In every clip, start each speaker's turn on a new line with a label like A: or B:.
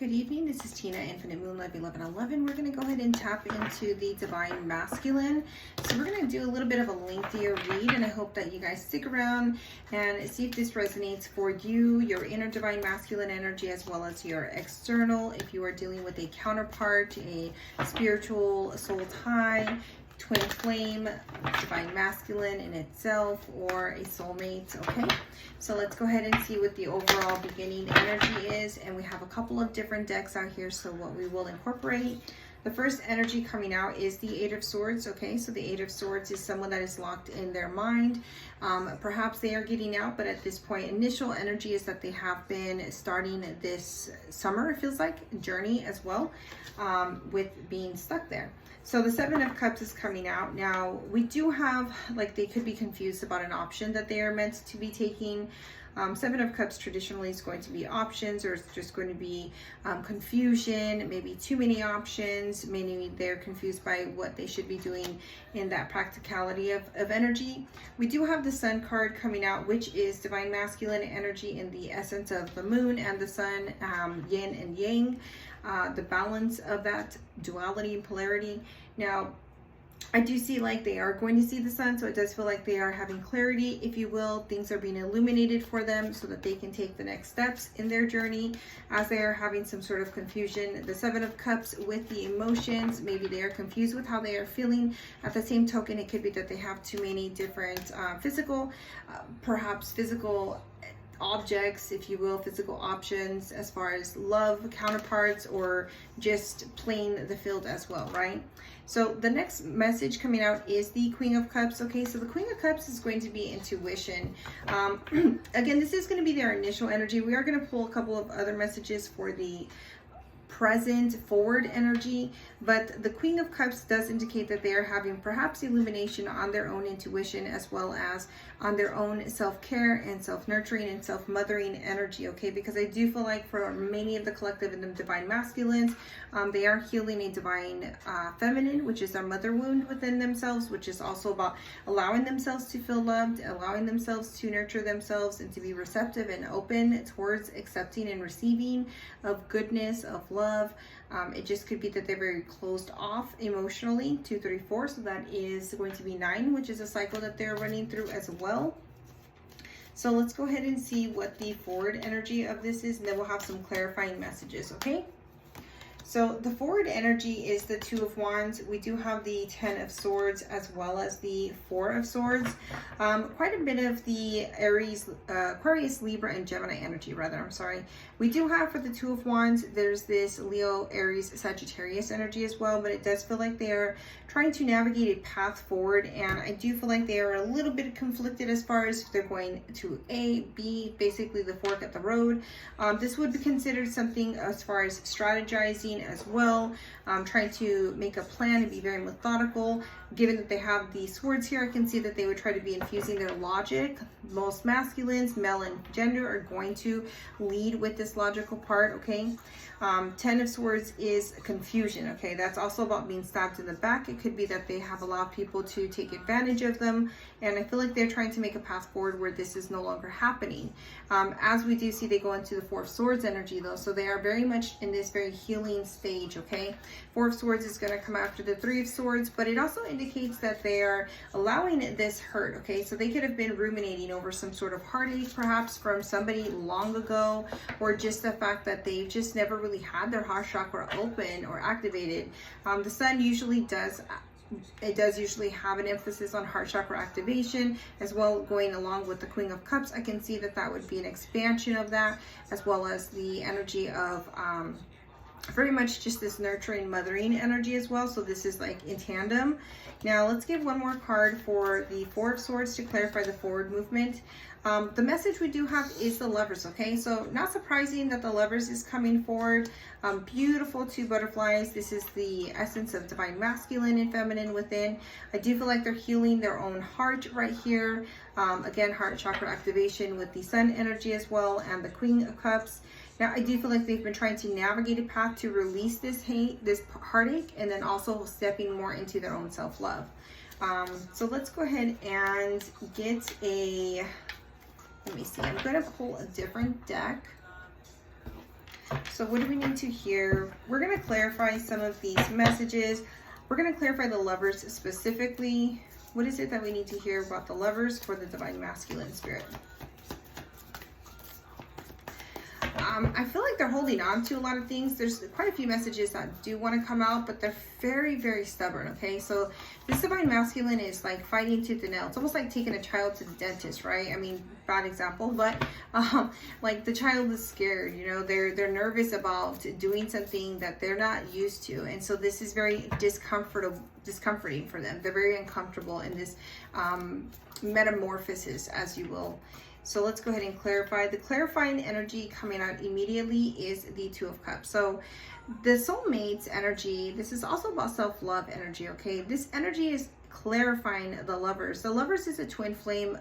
A: Good evening, this is Tina, Infinite Moon Love 1111. We're going to go ahead and tap into the Divine Masculine. So we're going to do a little bit of a lengthier read, and I hope that you guys stick around and see if this resonates for you, your inner Divine Masculine energy, as well as your external, if you are dealing with a counterpart, a spiritual soul tie, twin flame, Divine Masculine in itself, or a soulmate. Okay, so let's go ahead and see what the overall beginning energy is. And we have a couple of different decks out here, so what we will incorporate. The first energy coming out is the Eight of Swords. Okay, so the Eight of Swords is someone that is locked in their mind. Perhaps they are getting out, but at this point, initial energy is that they have been starting this summer, it feels like, journey as well, with being stuck there. So the Seven of Cups is coming out. Now, we do have, like, they could be confused about an option that they are meant to be taking. Seven of Cups traditionally is going to be options, or it's just going to be confusion, maybe too many options, meaning they're confused by what they should be doing in that practicality of energy. We do have the Sun card coming out, which is Divine Masculine energy in the essence of the moon and the sun, yin and yang, the balance of that duality and polarity. Now, I do see like they are going to see the sun, so it does feel like they are having clarity, if you will. Things are being illuminated for them so that they can take the next steps in their journey as they are having some sort of confusion. The Seven of Cups with the emotions, maybe they are confused with how they are feeling. At the same token, it could be that they have too many different perhaps physical objects, if you will, physical options as far as love counterparts, or just playing the field as well, right? So the next message coming out is the Queen of Cups. Okay, so the Queen of Cups is going to be intuition. Again, this is going to be their initial energy. We are going to pull a couple of other messages for the present forward energy, but the Queen of Cups does indicate that they are having perhaps illumination on their own intuition, as well as on their own self-care and self-nurturing and self-mothering energy. Okay, because I do feel like for many of the collective and the Divine Masculines, they are healing a Divine Feminine, which is their mother wound within themselves, which is also about allowing themselves to feel loved, allowing themselves to nurture themselves, and to be receptive and open towards accepting and receiving of goodness, of love. It just could be that they're very closed off emotionally. 2, 3, 4, so that is going to be 9, which is a cycle that they're running through as well. So let's go ahead and see what the forward energy of this is, and then we'll have some clarifying messages. Okay, so the forward energy is the Two of Wands. We do have the Ten of Swords as well as the Four of Swords. Quite a bit of the Aries, Aquarius, Libra, and Gemini energy, rather. I'm sorry. We do have for the Two of Wands, there's this Leo, Aries, Sagittarius energy as well, but it does feel like they are trying to navigate a path forward, and I do feel like they are a little bit conflicted as far as if they're going to A, B, basically the fork at the road. This would be considered something as far as strategizing as well, trying to make a plan and be very methodical. Given that they have the swords here, I can see that they would try to be infusing their logic. Most masculines, male and gender, are going to lead with this logical part. Okay, Ten of Swords is confusion. Okay, that's also about being stabbed in the back. It could be that they have allowed people to take advantage of them, and I feel like they're trying to make a path forward where this is no longer happening. As we do see, they go into the Four of Swords energy though, so they are very much in this very healing stage. Okay, Four of Swords is going to come after the Three of Swords, but it also indicates that they are allowing this hurt. Okay, so they could have been ruminating over some sort of heartache, perhaps from somebody long ago, or just the fact that they've just never really had their heart chakra open or activated. The Sun usually does usually have an emphasis on heart chakra activation as well, going along with the Queen of Cups. I can see that that would be an expansion of that, as well as the energy of very much just this nurturing, mothering energy as well. So this is like in tandem. Now let's give one more card for the Four of Swords to clarify the forward movement. The message we do have is the Lovers. Okay, so not surprising that the Lovers is coming forward. Beautiful two butterflies. This is the essence of Divine Masculine and Feminine within. I do feel like they're healing their own heart right here. Again, heart chakra activation with the Sun energy as well, and the Queen of Cups. Now, I do feel like they've been trying to navigate a path to release this hate, this heartache, and then also stepping more into their own self-love. So let's go ahead and get a, let me see, I'm going to pull a different deck. So what do we need to hear? We're going to clarify some of these messages. We're going to clarify the Lovers specifically. What is it that we need to hear about the Lovers for the Divine Masculine Spirit? I feel like they're holding on to a lot of things. There's quite a few messages that do want to come out, but they're very, very stubborn, okay? So this Divine Masculine is like fighting tooth and nail. It's almost like taking a child to the dentist, right? I mean, bad example, but like the child is scared, you know, they're nervous about doing something that they're not used to. And so this is very discomforting for them. They're very uncomfortable in this metamorphosis, as you will. So let's go ahead and clarify. The clarifying energy coming out immediately is the Two of Cups. So the soulmates energy, this is also about self-love energy, okay? This energy is clarifying the Lovers. The Lovers is a twin flame.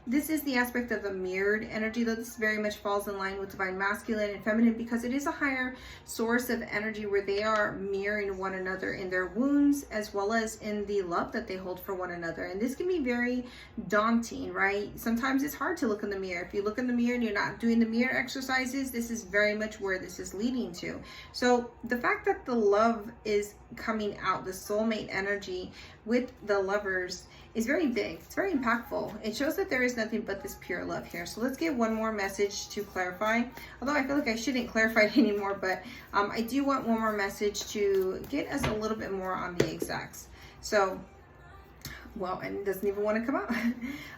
A: This is the aspect of the mirrored energy, though this very much falls in line with Divine Masculine and Feminine because it is a higher source of energy where they are mirroring one another in their wounds as well as in the love that they hold for one another. And this can be very daunting, right? Sometimes it's hard to look in the mirror. If you look in the mirror and you're not doing the mirror exercises, this is very much where this is leading to. So the fact that the love is coming out, the soulmate energy with the Lovers, is very big. It's very impactful. It shows that there is nothing but this pure love here. So let's get one more message to clarify. Although I feel like I shouldn't clarify it anymore, but I do want one more message to get us a little bit more on the exacts. So, well, and it doesn't even want to come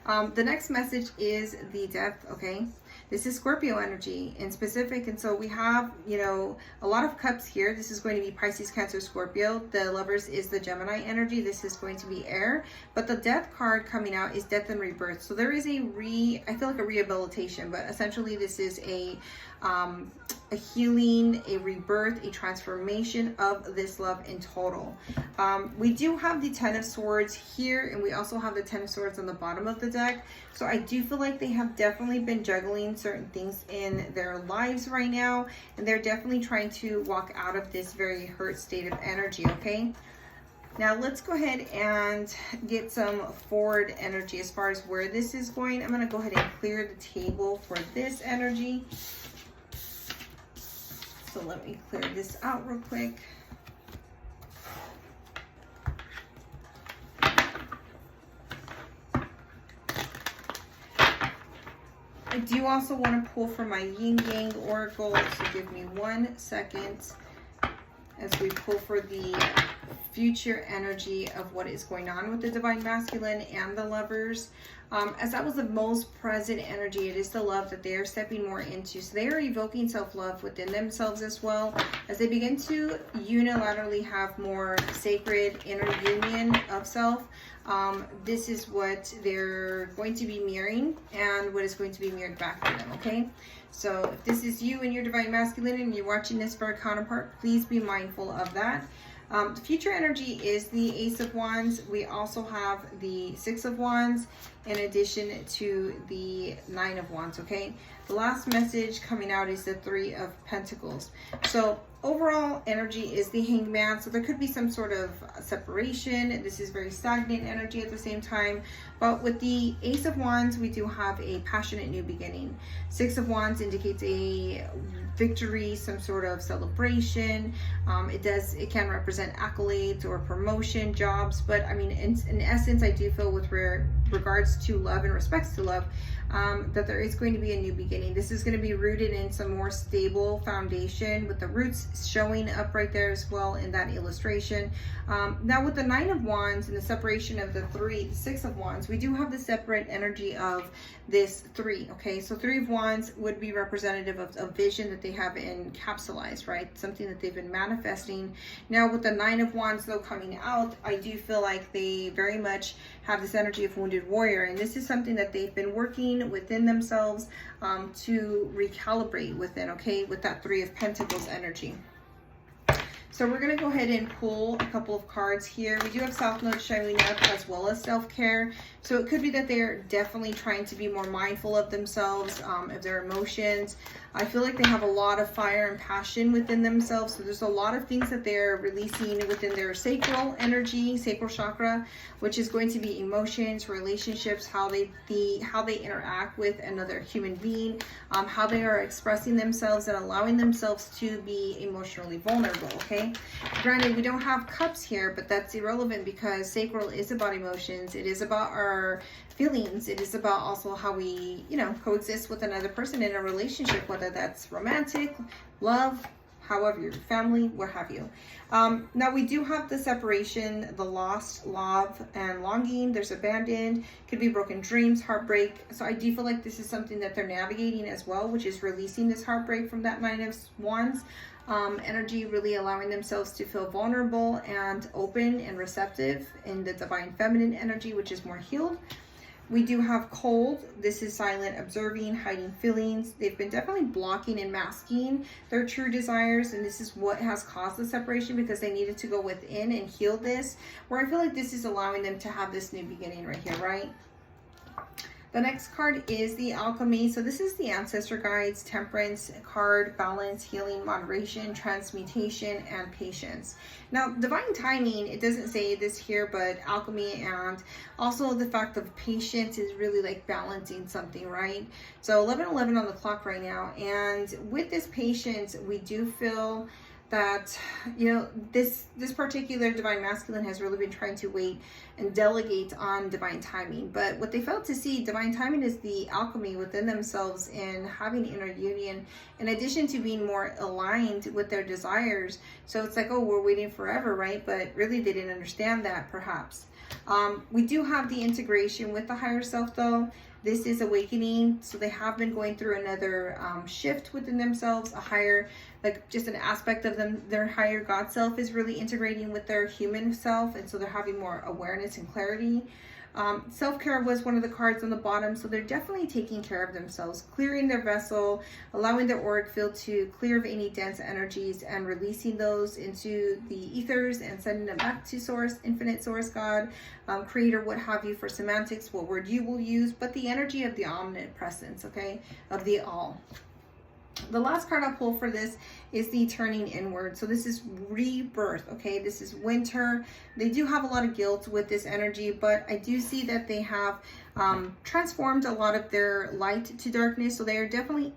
A: out. The next message is the Death, okay? This is Scorpio energy in specific. And so we have, you know, a lot of cups here. This is going to be Pisces, Cancer, Scorpio. The Lovers is the Gemini energy. This is going to be air. But the Death card coming out is death and rebirth. So there is I feel like a rehabilitation, but essentially this is a healing, a rebirth, a transformation of this love in total. We do have the Ten of Swords here, and we also have the Ten of Swords on the bottom of the deck. So I do feel like they have definitely been juggling certain things in their lives right now, and they're definitely trying to walk out of this very hurt state of energy, okay? Now let's go ahead and get some forward energy as far as where this is going. I'm going to go ahead and clear the table for this energy. So let me clear this out real quick. I do also want to pull from my Yin Yang Oracle, so give me 1 second as we pull for the future energy of what is going on with the Divine Masculine and the Lovers. As that was the most present energy, it is the love that they are stepping more into. So they are evoking self-love within themselves as well as they begin to unilaterally have more sacred inner union of self. This is what they're going to be mirroring and what is going to be mirrored back to them, okay? So if this is you and your Divine Masculine and you're watching this for a counterpart, please be mindful of that. The future energy is the Ace of Wands. We also have the Six of Wands in addition to the Nine of Wands, okay? The last message coming out is the Three of Pentacles. So overall energy is the Hanged Man. So there could be some sort of separation. This is very stagnant energy at the same time. But with the Ace of Wands, we do have a passionate new beginning. Six of Wands indicates a victory, some sort of celebration. It can represent accolades or promotion, jobs. But I mean, in essence, I do feel with regards to love and respects to love, that there is going to be a new beginning. This is going to be rooted in some more stable foundation with the roots showing up right there as well in that illustration. Now with the Nine of Wands and the separation of the Six of Wands, we do have the separate energy of this three, okay? So Three of Wands would be representative of a vision that they have encapsulated, right? Something that they've been manifesting. Now with the Nine of Wands though coming out, I do feel like they very much have this energy of wounded warrior, and this is something that they've been working within themselves to recalibrate within, okay, with that Three of Pentacles energy. So we're going to go ahead and pull a couple of cards here. We do have South Node showing up as well as self-care. So it could be that they're definitely trying to be more mindful of themselves, of their emotions. I feel like they have a lot of fire and passion within themselves. So there's a lot of things that they're releasing within their sacral energy, sacral chakra, which is going to be emotions, relationships, how they interact with another human being, how they are expressing themselves and allowing themselves to be emotionally vulnerable, okay? Granted, we don't have cups here, but that's irrelevant because sacral is about emotions. It is about our feelings. It is about also how we, coexist with another person in a relationship, whether that's romantic, love, however, your family, what have you. Now we do have the separation, the lost, love, and longing. There's abandoned, could be broken dreams, heartbreak. So I do feel like this is something that they're navigating as well, which is releasing this heartbreak from that Nine of Wands energy, really allowing themselves to feel vulnerable and open and receptive in the divine feminine energy, which is more healed. We do have cold. This is silent, observing, hiding feelings. They've been definitely blocking and masking their true desires, and this is what has caused the separation because they needed to go within and heal this, where I feel like this is allowing them to have this new beginning right here, right? The next card is the Alchemy. So this is the Ancestor Guides, Temperance card, balance, healing, moderation, transmutation, and patience. Now, divine timing, it doesn't say this here, but alchemy and also the fact of patience is really like balancing something, right? So 11:11 on the clock right now. And with this patience, we do feel that, this particular divine masculine has really been trying to wait and delegate on divine timing. But what they failed to see, divine timing is the alchemy within themselves in having inner union, in addition to being more aligned with their desires. So it's like, oh, we're waiting forever, right? But really they didn't understand that perhaps. We do have the integration with the higher self though. This is awakening, so they have been going through another shift within themselves, a higher, like just an aspect of them, their higher God self is really integrating with their human self, and so they're having more awareness and clarity. Self-care was one of the cards on the bottom, so they're definitely taking care of themselves, clearing their vessel, allowing their auric field to clear of any dense energies and releasing those into the ethers and sending them back to source, infinite source, God, creator, what have you, for semantics, what word you will use, but the energy of the omnipresence, okay, of the all. The last card I'll pull for this is the turning inward. So this is rebirth, okay? This is winter. They do have a lot of guilt with this energy, but I do see that they have transformed a lot of their light to darkness. So they are definitely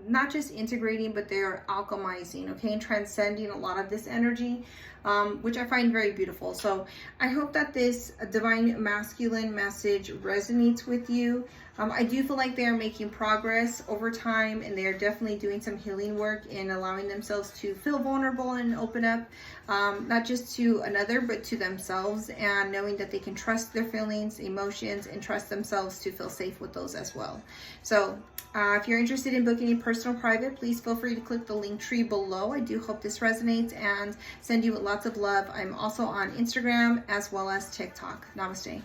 A: not just integrating, but they are alchemizing, okay, and transcending a lot of this energy, which I find very beautiful. So I hope that this divine masculine message resonates with you. I do feel like they are making progress over time, and they are definitely doing some healing work in allowing themselves to feel vulnerable and open up, not just to another, but to themselves, and knowing that they can trust their feelings, emotions, and trust themselves to feel safe with those as well. So if you're interested in booking a personal private, please feel free to click the link tree below. I do hope this resonates and send you lots of love. I'm also on Instagram as well as TikTok. Namaste.